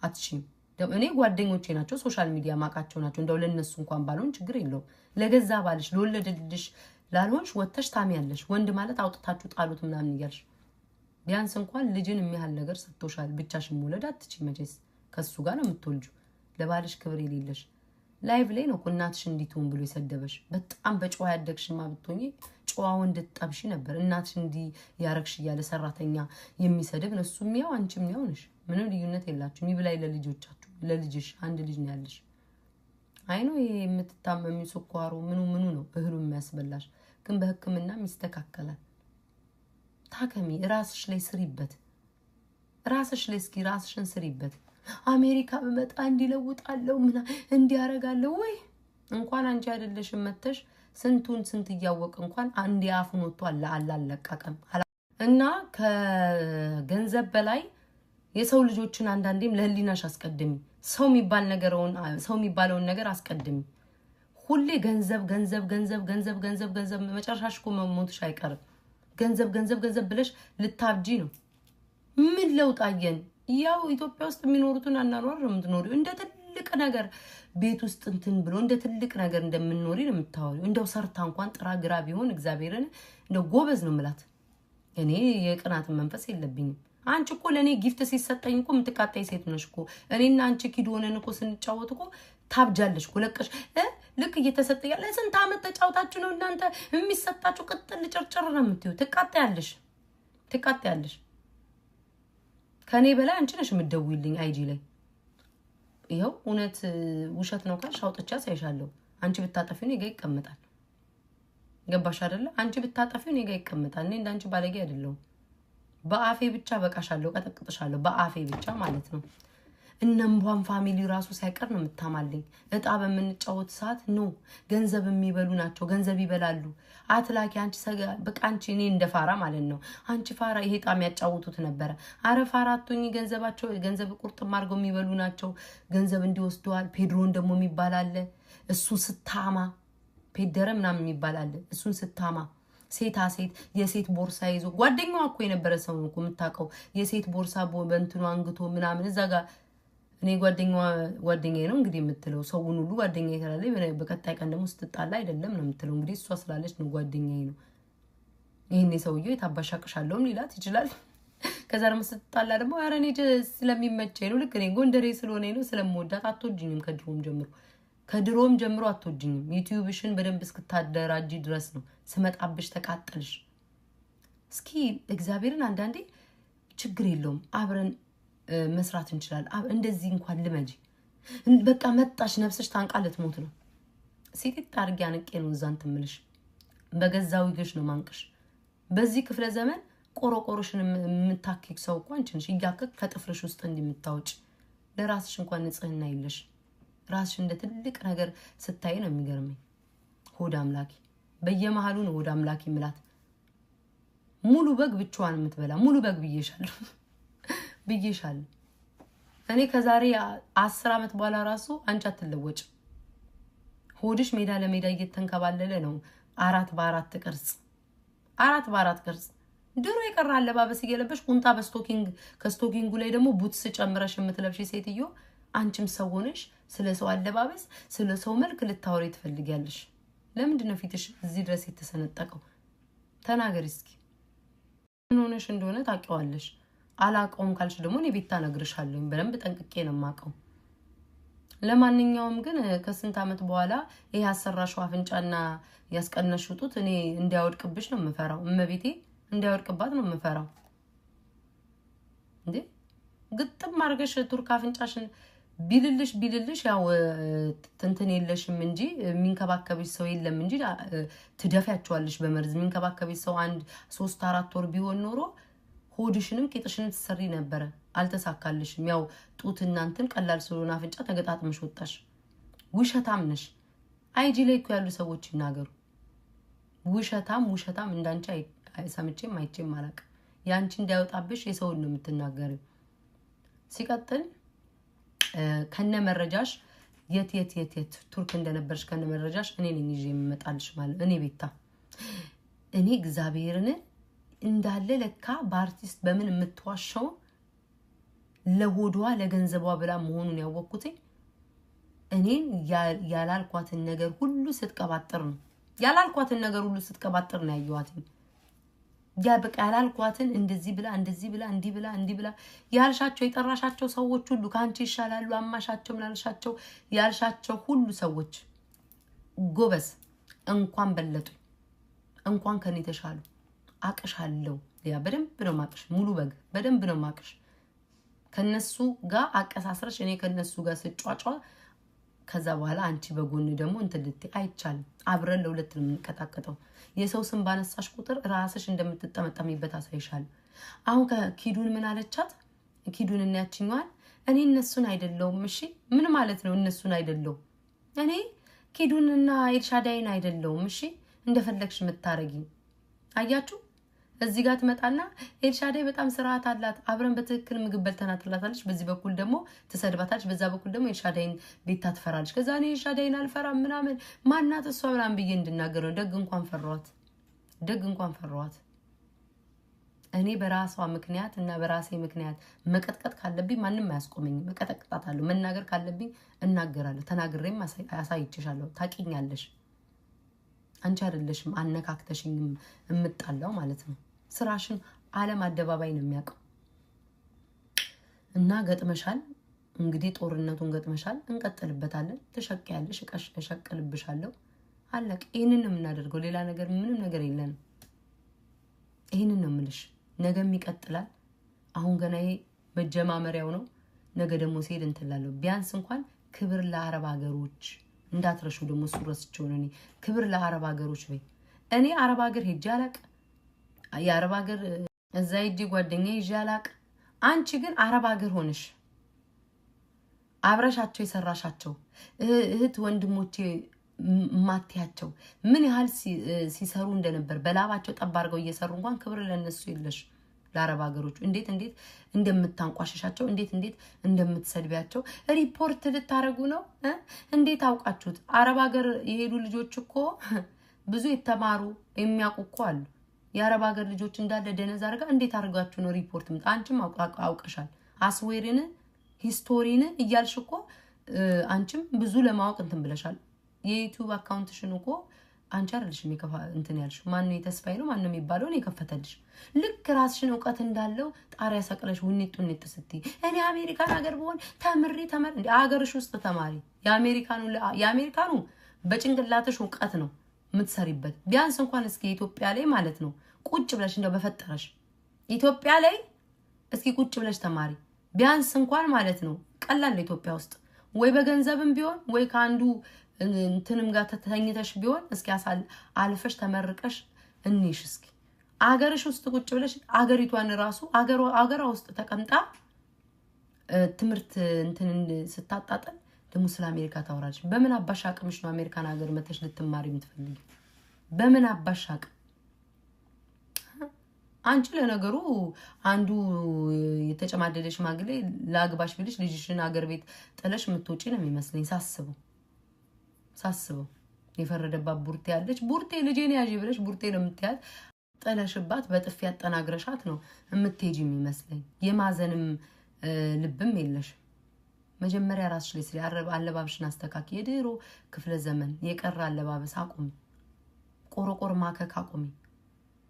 አትሽም እኔ ጓደኞቼ ናቸው ሶሻል ሚዲያ ማቃቸው ናቸው እንደው ለነሱ እንኳን ባልሆን ችግር የለው ለገዛ ባልሽ ለወለደልሽ ላልሆንሽ ወተሽ ታሚያለሽ ወንድ ማለት አውጥታችሁ ጣሉት ምናምን ይያልሽ ቢያንስ እንኳን ልጅን የሚያህል ነገር ሰጥቶሻል ብቻሽን መውለድ አትችይ መቼስ ከሱ ጋር ነው የምትወልጁ ለባልሽ ክብር የሌለሽ ላይቭ ላይ ነው እናትሽ እንዲትሆን ብሎ ይሰደበሽ በጣም በጨዋ ያደግሽማ ብትሆኚ ጨዋው እንድትጠብሽ ነበር እናትሽ እንዲ ያረክሽ ያለ ሰራተኛ የሚሰደብ ነው እሱም ያው አንቺም ያው ነሽ ምንም ልዩነት የላችሁም ይብላይ ለልጆቻችሁ ለልጅሽ አንድ ልጅ ነው ያለሽ አይኖ የምትታመሚ ስኳሩ ምኑ ነው እህሉ የሚያስበላሽ ግን በህክምና ይስተካከላል ታከሚ ራስሽ ላይ ስሪበት ራስሽ ላይ እስኪ ራስሽን ስሪበት አሜሪካ በመጣ እንዲለውጣለው ምና እንዲያረጋለው ወይ እንኳን አንቺ አይደለሽም መተሽ ስንት ያወቅ እንኳን አንድ ያፉን ወጥቷል አላለቀቀም እና ከገንዘብ በላይ የሰው ልጆችን አንዳንዴም ለህሊናሽ አስቀድሚ ሰው የሚባለውን ነገር አስቀድሚ ሁሌ ገንዘብ መጨረሻሽ እኮ መሞትሽ አይቀርም ገንዘብ ብለሽ ልታብጂ ነው ምን ለውጣየን ያው ኢትዮጵያ ውስጥ የሚኖሩትን አናሯር ነው የምትኖሪው እንደ ትልቅ ነገር ቤት ውስጥ እንትን ብሎ እንደ ትልቅ ነገር እንደምንኖሪ ነው የምታወሪው እንደው ሰርታ እንኳን ጥራ ግራ ቢሆን እግዚአብሔርን እንደው ጎበዝ ነው ምላት እኔ የቅናት መንፈስ የለብኝም አንቺ እኮ ለኔ ጊፍት ሲሰጠኝ እኮ ምትቃጣይ ሴት ነሽ እኮ እኔና አንቺ ኪድ ሆነን እኮ ስንጫወት እኮ ታብጃለሽ እኮ ለቀሽ ልክ እየተሰጠ ያለ ስንት አመት ተጫውታችሁ ነው እናንተ የሚሰጣችሁ ቅጥል ጭርጭር ነው የምትዩ ትቃጣያለሽ ከኔ በላይ አንቺ ነሽ የምትደውይልኝ አይጂ ላይ ይሄው እውነት ውሸት ነው ካልሽ አውጥቻ ሳይሻለው አንቺ ብታጠፊው እኔ ጋር ይቀመጣል ገባሽ አይደለ አንቺ ብታጠፊው እኔ ጋር ይቀመጣል እኔ እንዳንቺ ባለጌ አይደለም በአፌ ብቻ በቃሻለሁ ቀጠቅጥሻለሁ በአፌ ብቻ ማለት ነው እነምቧን ፋሚሊ ራሱ ሳይቀር ነው የምታማልኝ እጣ በመንጫወት ሰዓት ነው ገንዘብ የሚበሉ ናቸው ገንዘብ ይበላሉ አትላኪ አንቺ በቃ አንቺ እኔ እንደፋራ ማለት ነው አንቺ ፋራ ይሄ ጣም ያጫውቱት ነበር አረ ፋራቶኝ ገንዘብ ቁርጥም አድርገው የሚበሉ ናቸው ገንዘብ እንዲወስደዋል ፔድሮን ደግሞ የሚባል አለ እሱ ስታማ ፔደረ ምናምን የሚባል አለ እሱን ስታማ ሴታ ሴት የሴት ቦርሳ ይዞ ጓደኛዋ እኮ የነበረ ሰው ነው እኮ የምታውቀው። የሴት ቦርሳ በእንትኑ አንግቶ ምናምን እዛ ጋር እኔ ጓደኛዬ ነው እንግዲህ የምትለው ሰውን ሁሉ ጓደኛዬ ትላለች። በቀጣይ ቀን ደግሞ ስትጣላ አይደለም ነው የምትለው። እንግዲህ እሷ ስላለች ነው ጓደኛዬ ነው። ይሄኔ ሰውዬው የታባሻቅሻለውም ሊላት ይችላል። ከዛ ደግሞ ስትጣላ ደግሞ ኧረ እኔ ስለሚመቸኝ ነው፣ ልክ እኔ ጎንደሬ ስለሆነ ነው ስለምወዳት። አትወጂኝም ከድሮም ጀምሮ አትወጂኝም። ዩቲዩብሽን በደንብ እስክታደራጂ ድረስ ነው ስመጣብሽ ተቃጠልሽ። እስኪ እግዚአብሔርን አንዳንዴ ችግር የለውም አብረን መስራት እንችላለን። እንደዚህ እንኳን ልመጂ። በቃ መጣሽ ነፍስሽ ታንቃ ልትሞት ነው። ሲጥጥ አድርጌ አንቄ ነው እዛን ትምልሽ። በገዛው ይገሽ ነው ማንቅሽ። በዚህ ክፍለ ዘመን ቆሮቆሮሽን የምታክክ ሰው እንኳን አንቺ ነሽ። እያከክ ከጥፍርሽ ውስጥ እንደምታወጪ ለራስሽ እንኳን ንጽህና የለሽ። ራስሽ እንደ ትልቅ ነገር ስታይ ነው የሚገርመኝ። ሆድ አምላኪ በየመሃሉ ነው ሆድ አምላኪ ምላት። ሙሉ በግ ብቻዋን የምትበላ ሙሉ በግ ብዬሻለሁ። እኔ ከዛሬ 10 ዓመት በኋላ ራሱ አንቺ አትለወጭ። ሆድሽ ሜዳ ለሜዳ እየተንከባለለ ነው። 4 በ4 ቅርጽ ድሮ የቀረ አለባበስ እየለበሽ ቁንጣ ከስቶኪንጉ ላይ ደግሞ ቡትስ ጨምረሽ የምትለብሽ ሴትዮ፣ አንቺም ሰው ሆነሽ ስለ ሰው አለባበስ ስለ ሰው መልክ ልታወሪ ትፈልጊያለሽ። ለምንድን ነው ፊትሽ እዚህ ድረስ የተሰነጠቀው? ተናገሪ እስኪ። ምን ሆነሽ እንደሆነ ታውቂዋለሽ። አላቀውም ካልሽ ደግሞ እኔ ቤታ ነግርሻለሁ። በደንብ ጠንቅቄ ነው የማውቀው። ለማንኛውም ግን ከስንት ዓመት በኋላ ይሄ አሰራሽው አፍንጫና ያስቀነሽው ጡት እኔ እንዲያወድቅብሽ ነው የምፈራው። እመቤቴ እንዲያወድቅባት ነው የምፈራው። እንዴ ግጥም አድርገሽ ቱርክ አፍንጫሽን ቢልልሽ ያው ትንትን የለሽም እንጂ የሚንከባከብሽ ሰው የለም እንጂ ትደፊያቸዋለሽ በመርዝ። የሚንከባከብሽ ሰው 3-4 ወር ቢሆን ኖሮ ሆድሽንም ቂጥሽንም ትሰሪ ነበረ። አልተሳካልሽም። ያው ጡት እናንተን ቀላል ስለሆነ አፍንጫ ተገጣጥመሽ ወጣሽ። ውሸታም ነሽ። አይጂ ላይ እኮ ያሉ ሰዎች ይናገሩ። ውሸታም እንዳንቺ ሰምቼም አይቼም አላውቅም። ያንቺ እንዳይወጣብሽ የሰውን ነው የምትናገሪው። ሲቀጥል ከነ መረጃሽ የት ቱርክ እንደነበርሽ ከነ መረጃሽ እኔ ነኝ ይዤ የምመጣልሽ ማለት እኔ ቤታ እኔ እግዚአብሔርን እንዳለ ለካ በአርቲስት በምን የምትዋሻው ለሆዷ ለገንዘቧ ብላ መሆኑን ያወቅኩት እኔን ያላልኳትን ነገር ሁሉ ስትቀባጥር ነው። ያላልኳትን ነገር ሁሉ ስትቀባጥር ነው ያየኋት። ያ በቃ ያላልኳትን እንደዚህ ብላ እንዲህ ብላ ያልሻቸው የጠራሻቸው ሰዎች ሁሉ ካንቺ ይሻላሉ አማሻቸው ምናልሻቸው ያልሻቸው ሁሉ ሰዎች ጎበስ እንኳን በለጡ እንኳን ከኔ ተሻሉ። አቅሻለሁ። ያ በደንብ ነው ማቅሽ። ሙሉ በግ በደንብ ነው ማቅሽ። ከነሱ ጋር አቀሳስረሽ እኔ ከነሱ ጋር ስጫጫ ከዛ በኋላ አንቺ በጎን ደግሞ እንትልት አይቻልም። አብረን ለሁለት ነው የምንቀጣቀጠው። የሰው ስም ባነሳሽ ቁጥር ራስሽ እንደምትጠመጠሚበት አሳይሻለሁ። አሁን ከኪዱን ምን አለቻት? ኪዱን እና ያችኛዋን እኔ እነሱን አይደለሁም። እሺ ምን ማለት ነው እነሱን አይደለሁም? እኔ ኪዱንና ኤልሻዳይን አይደለሁም። እሺ እንደፈለግሽ የምታረጊ አያችሁ። እዚህ ጋር ትመጣና ኤልሻዳይ በጣም ስርዓት አላት፣ አብረን በትክክል ምግብ በልተናል ትላታለች። በዚህ በኩል ደግሞ ትሰድባታለች፣ በዛ በኩል ደግሞ ኤልሻዳይን ቤታ ትፈራለች። ከዛ እኔ ኤልሻዳይን አልፈራም ምናምን ማናት እሷ ምናምን ብዬ እንድናገር ነው። ደግ እንኳን ፈሯት። እኔ በራሷ ምክንያት እና በራሴ ምክንያት መቀጥቀጥ ካለብኝ ማንም አያስቆመኝም። መቀጥቀጣታለሁ። መናገር ካለብኝ እናገራለሁ። ተናግሬም አሳይቼሻለሁ። ታቂኛለሽ። አንቺ አይደለሽም አነካክተሽኝ የምጣላው ማለት ነው። ስራሽን ዓለም አደባባይ ነው የሚያውቀው። እና ገጥመሻል። እንግዲህ ጦርነቱን ገጥመሻል። እንቀጥልበታለን። ተሸቀያለሽ፣ እሸቀልብሻለሁ። አለቅ። ይሄንን ነው የምናደርገው። ሌላ ነገር ምንም ነገር የለንም። ይሄንን ነው የምልሽ። ነገም ይቀጥላል። አሁን ገና ይሄ መጀማመሪያው ነው። ነገ ደግሞ ሲሄድ እንትላለሁ። ቢያንስ እንኳን ክብር ለአረብ ሀገሮች እንዳትረሹ። ደግሞ እሱ ረስቼው ነው። እኔ ክብር ለአረብ ሀገሮች ወይ እኔ አረብ ሀገር ሄጄ አላቅ። የአረብ ሀገር እዛ ሄጄ ጓደኛ ይዤ አላቅ። አንቺ ግን አረብ ሀገር ሆነሽ አብረሻቸው የሰራሻቸው እህት ወንድሞቼ ማትያቸው ምን ያህል ሲሰሩ እንደነበር በላባቸው ጠብ አድርገው እየሰሩ እንኳን ክብር ለነሱ የለሽ። ለአረብ ሀገሮች እንዴት እንደምታንቋሽሻቸው እንዴት እንደምትሰድቢያቸው ሪፖርት ልታረጉ ነው። እንዴት አውቃችሁት? አረብ ሀገር የሄዱ ልጆች እኮ ብዙ የተማሩ የሚያውቁ አሉ። የአረብ ሀገር ልጆች እንዳለ ደነዝ አርጋ እንዴት አርጋችሁ ነው ሪፖርት ምጣ? አንቺም አውቀሻል። አስዌርን ሂስቶሪን እያልሽ እኮ አንቺም ብዙ ለማወቅ እንትን ብለሻል። የዩቲዩብ አካውንትሽን እኮ አንቺ አይደልሽም እንትን ያልሽ። ማን ነው የተስፋዬ ነው ማን ነው የሚባለው ነው የከፈተልሽ። ልክ ራስሽን እውቀት እንዳለው ጣሪያ ሰቅለሽ ውኒት ስትይ እኔ አሜሪካን ሀገር ብሆን ተምሪ እንደ ሀገርሽ ውስጥ ተማሪ። የአሜሪካኑ በጭንቅላትሽ እውቀት ነው የምትሰሪበት። ቢያንስ እንኳን እስኪ ኢትዮጵያ ላይ ማለት ነው ቁጭ ብለሽ እንደው በፈጠረሽ ኢትዮጵያ ላይ እስኪ ቁጭ ብለሽ ተማሪ ቢያንስ እንኳን ማለት ነው። ቀላል ኢትዮጵያ ውስጥ ወይ በገንዘብም ቢሆን ወይ ካንዱ እንትንም ጋር ተተኝተሽ ቢሆን እስኪ አልፈሽ ተመርቀሽ እንይሽ እስኪ አገርሽ ውስጥ ቁጭ ብለሽ አገሪቷን ራሱ አገሯ ውስጥ ተቀምጣ ትምርት እንትን ስታጣጣል ደሞ ስለ አሜሪካ ታወራለሽ። በምን አባሽ አቅምሽ ነው አሜሪካን ሀገር መተሽ ልትማሪ የምትፈልጊ? በምን አባሽ አቅም? አንቺ ለነገሩ አንዱ የተጨማደደ ሽማግሌ ላግባሽ ቢልሽ ልጅሽን ሀገር ቤት ጥለሽ የምትወጪ ነው የሚመስለኝ ሳስበው የፈረደባት ቡርቴ ያለች ቡርቴ ልጄን ያዢ ብለሽ ቡርቴ ነው የምትያዝ። ጥለሽባት በጥፊ ያጠናግረሻት ነው የምትሄጂ የሚመስለኝ። የማዘንም ልብም የለሽ። መጀመሪያ ራስሽ ላይ ስለ አለባብሽን አስተካኪ። የድሮ ክፍለ ዘመን የቀረ አለባበስ አቁሚ። ቆረቆር ማከክ አቁሚ።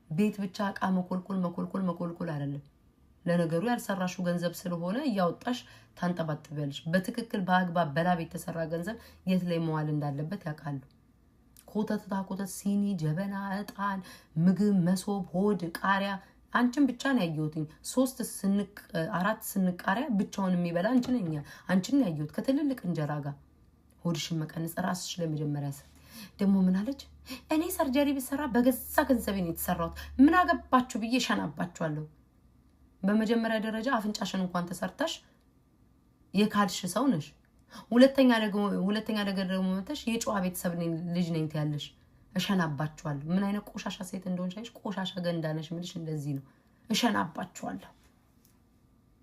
ቤት ብቻ ዕቃ መኮልኮል አይደለም። ለነገሩ ያልሰራሹ ገንዘብ ስለሆነ ያወጣሽ ታንጠባጥበልሽ። በትክክል በአግባብ በላብ የተሰራ ገንዘብ የት ላይ መዋል እንዳለበት ያውቃሉ። ኮተት ሲኒ፣ ጀበና፣ እጣን፣ ምግብ፣ መሶብ፣ ሆድ፣ ቃሪያ አንቺን ብቻ ነው ያየሁት። 4 ስንቅ ቃሪያ ብቻውን የሚበላ አንቺን ያየሁት ከትልልቅ እንጀራ ጋር። ሆድሽን መቀነስ ራስሽ ላይ መጀመሪያ ደግሞ ምን አለች? እኔ ሰርጀሪ ብሰራ በገዛ ገንዘቤ ነው የተሰራሁት። ምን አገባችሁ ብዬ ሸናባችኋለሁ። በመጀመሪያ ደረጃ አፍንጫሽን እንኳን ተሰርተሽ የካድሽ ሰው ነሽ። ሁለተኛ ነገር ደግሞ መተሽ የጨዋ ቤተሰብ ልጅ ነኝ ትያለሽ። እሸናባችኋለሁ። ምን አይነት ቆሻሻ ሴት እንደሆንሽ አይሽ። ቆሻሻ ገንዳ ነሽ ምልሽ እንደዚህ ነው። እሸናባችኋለሁ።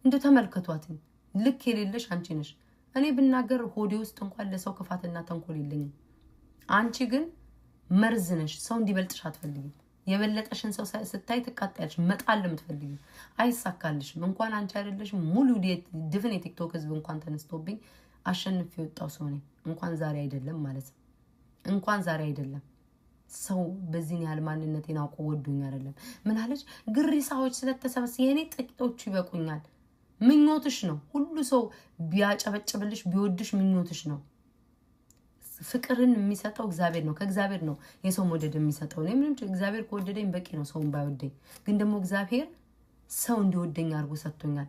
እንደው ተመልከቷት። ልክ የሌለሽ አንቺ ነሽ። እኔ ብናገር ሆዴ ውስጥ እንኳን ለሰው ክፋትና ተንኮል የለኝም። አንቺ ግን መርዝ ነሽ። ሰው እንዲበልጥሽ አትፈልጊም። የበለጠሽን ሰው ስታይ ትቃጣያለሽ። መጣል የምትፈልጊው አይሳካልሽም። እንኳን አንቺ አይደለሽም ሙሉ ድፍን የቲክቶክ ህዝብ እንኳን ተነስቶብኝ አሸንፍ የወጣው ሰው ነኝ። እንኳን ዛሬ አይደለም ማለት ነው። እንኳን ዛሬ አይደለም ሰው በዚህን ያህል ማንነቴን አውቆ ወዶኝ አይደለም። ምን አለች? ግሪሳዎች ስለተሰበሰ የኔ ጥቂቶቹ ይበቁኛል። ምኞትሽ ነው። ሁሉ ሰው ቢያጨበጭብልሽ ቢወድሽ ምኞትሽ ነው። ፍቅርን የሚሰጠው እግዚአብሔር ነው። ከእግዚአብሔር ነው የሰው መውደድ የሚሰጠው። እኔ ምንም እግዚአብሔር ከወደደኝ በቂ ነው፣ ሰውን ባይወደኝ። ግን ደግሞ እግዚአብሔር ሰው እንዲወደኝ አድርጎ ሰጥቶኛል።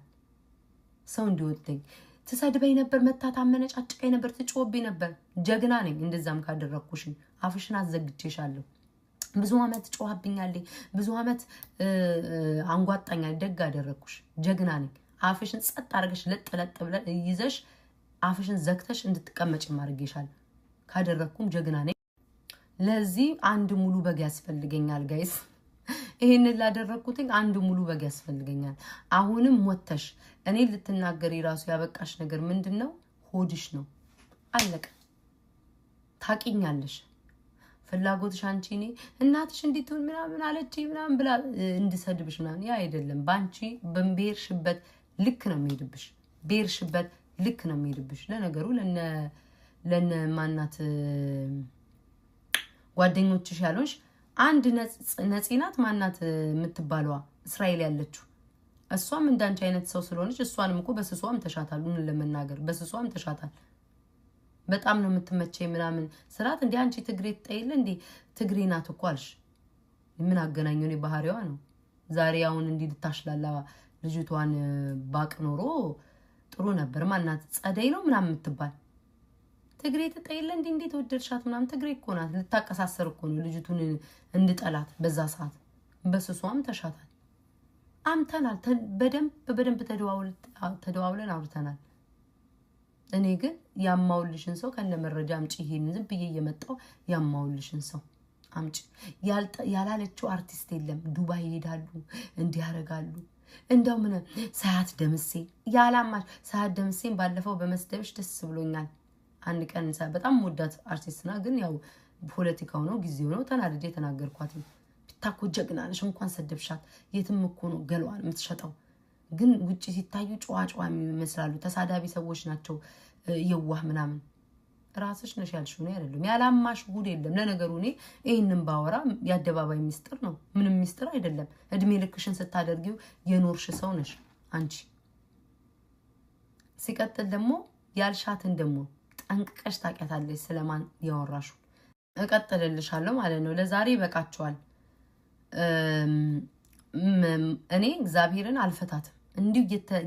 ሰው እንዲወደኝ ትሰድበኝ ነበር፣ መታታመነጫጭቀኝ ነበር፣ ትጮህብኝ ነበር። ጀግና ነኝ። እንደዛም ካደረኩሽ አፍሽን አዘግቼሻለሁ። ብዙ አመት ጮህብኛለኝ፣ ብዙ አመት አንጓጣኛል። ደግ አደረኩሽ። ጀግና ነኝ። አፍሽን ጸጥ አድርገሽ ለጥ ብለ ይዘሽ አፍሽን ዘግተሽ እንድትቀመጭ ማድረግሻለሁ። ካደረኩም ጀግና ነኝ። ለዚህ አንድ ሙሉ በግ ያስፈልገኛል ጋይስ። ይሄንን ላደረኩትኝ አንድ ሙሉ በግ ያስፈልገኛል። አሁንም ሞተሽ እኔ ልትናገሪ ራሱ ያበቃሽ ነገር ምንድነው? ሆድሽ ነው። አለቀ። ታቂኛለሽ። ፍላጎትሽ አንቺ እኔ እናትሽ እንዲትሁን ምናምን አለች ምናምን ብላ እንድሰድብሽ ምናምን ያ አይደለም። ባንቺ በቤርሽበት ልክ ነው የሚሄድብሽ። ቤርሽበት ልክ ነው የሚሄድብሽ። ለነገሩ ለነ ማናት ጓደኞችሽ ያሉሽ አንድ ነፂናት ማናት የምትባለዋ እስራኤል ያለችው እሷም እንዳንቺ አይነት ሰው ስለሆነች እሷንም እኮ በስሷም ተሻታል። ምን ለመናገር በስሷም ተሻታል። በጣም ነው የምትመቸኝ ምናምን ስራት እንዴ አንቺ ትግሬ ትጠይለ እንዴ ትግሬ ናት እኮ አልሽ። ምን አገናኘው? እኔ ባህሪዋ ነው። ዛሬ አሁን እንዲህ ልታሽላላ ልጅቷን ባቅ ኖሮ ጥሩ ነበር። ማናት ጸደይ ነው ምናምን የምትባል ትግሬ ትጠይለ እንዴት ወደድሻት ምናምን። ትግሬ እኮ ናት። ልታቀሳሰር እኮ ነው ልጅቱን እንድጠላት በዛ ሰዓት። በስሷም ተሻታል። አምተናል። በደንብ ተደዋውለን አውርተናል። እኔ ግን ያማውልሽን ሰው ከነ መረጃ አምጪ። ይሄን ዝም ብዬ እየመጣው ያማውልሽን ሰው አምጪ። ያላለችው አርቲስት የለም። ዱባይ ይሄዳሉ፣ እንዲያረጋሉ። እንደው ምን ሰዓት ደምሴ ያላማሽ ሰዓት ደምሴን ባለፈው በመስደብሽ ደስ ብሎኛል። አንድ ቀን በጣም ወዳት አርቲስትና ግን ያው ፖለቲካው ነው ጊዜው ነው ተናድጄ ተናገርኳት ብታኮ ጀግና ነሽ እንኳን ሰደብሻት የትም እኮ ነው ገለዋን የምትሸጠው ግን ውጪ ሲታዩ ጨዋጨዋ ይመስላሉ ተሳዳቢ ሰዎች ናቸው የዋህ ምናምን ራስሽ ነሽ ያልሽው ነው አይደለም ያላማሽ ጉድ የለም ለነገሩ እኔ ይሄንን ባወራ ያደባባይ ሚስጥር ነው ምንም ሚስጥር አይደለም እድሜ ልክሽን ስታደርጊው የኖርሽ ሰው ነሽ አንቺ ሲቀጥል ደግሞ ያልሻትን ደግሞ ጠንቅቀሽ ታውቂያታለሽ ስለማን ያወራሹ እቀጥልልሻለሁ ማለት ነው ለዛሬ በቃቸዋል እኔ እግዚአብሔርን አልፈታትም እንዲሁ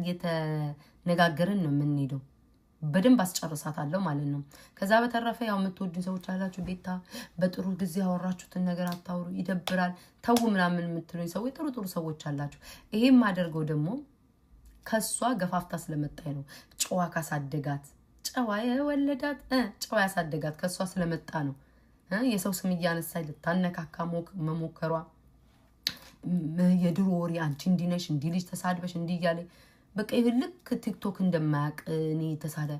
የተነጋገርን ነው የምንሄደው በደንብ አስጨርሳታለሁ ማለት ነው ከዛ በተረፈ ያው የምትወዱ ሰዎች አላችሁ ቤታ በጥሩ ጊዜ ያወራችሁትን ነገር አታውሩ ይደብራል ተው ምናምን የምትሉኝ ሰዎች ጥሩ ሰዎች አላችሁ ይሄም ማደርገው ደግሞ ከሷ ገፋፍታ ስለመጣይ ነው ጨዋ ካሳደጋት ጨዋ የወለዳት ጨዋ ያሳደጋት ከሷ ስለመጣ ነው የሰው ስም እያነሳይ ልታነካካ መሞከሯ የድሮ ወሬ አንቺ እንዲነሽ እንዲልጅ ተሳድበሽ እንዲያለ በቃ ይልክ ቲክቶክ እንደማያቅ እኔ ተሳደ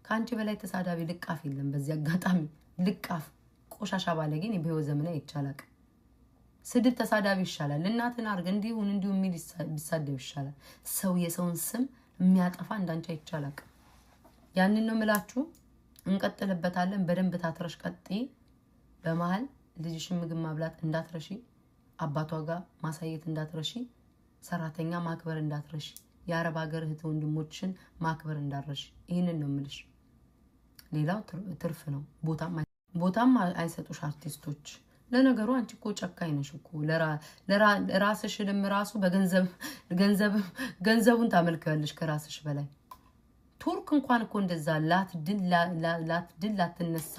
ካንቺ በላይ ተሳዳቢ ልቃፍ የለም በዚህ አጋጣሚ ልቃፍ ቆሻሻ ባለጌን በህይወት ዘመን አይቻላል ስድብ ተሳዳቢ ይሻላል እናትን አርገ እንዲሁን የሚል ቢሳደብ ይሻላል ሰው የሰውን ስም የሚያጠፋ እንዳንቺ አይቻላል ያንን ነው ምላችሁ እንቀጥልበታለን በደንብ ታትረሽ ቀጥይ በመሃል ልጅሽን ምግብ ማብላት እንዳትረሺ አባቷ ጋር ማሳየት እንዳትረሺ ሰራተኛ ማክበር እንዳትረሺ የአረብ ሀገር እህት ወንድሞችን ማክበር እንዳትረሺ ይሄንን ነው ምልሽ ሌላው ትርፍ ነው ቦታም አይሰጡሽ አርቲስቶች ለነገሩ አንቺ እኮ ጨካኝ ነሽ እኮ ለራስሽንም ራሱ ገንዘቡን ታመልከያለሽ ከራስሽ በላይ ቱርክ እንኳን እኮ እንደዛ ላትድል ላትነሳ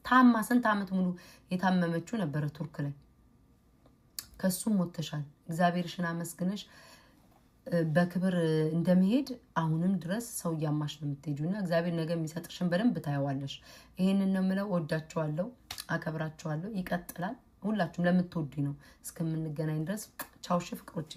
ታማ ስንት አመት ሙሉ የታመመችው ነበር ቱርክ ላይ ከሱም ወተሻል እግዚአብሔርሽን አመስግነሽ በክብር እንደመሄድ አሁንም ድረስ ሰው ያማሽ ነው የምትሄጂውና እግዚአብሔር ነገ የሚሰጥሽን በደንብ ታያዋለሽ ይሄንን ነው ምለው ወዳችኋለሁ አከብራችኋለሁ ይቀጥላል ሁላችሁም ለምትወዱኝ ነው እስከምንገናኝ ድረስ ቻው ፍቅሮቼ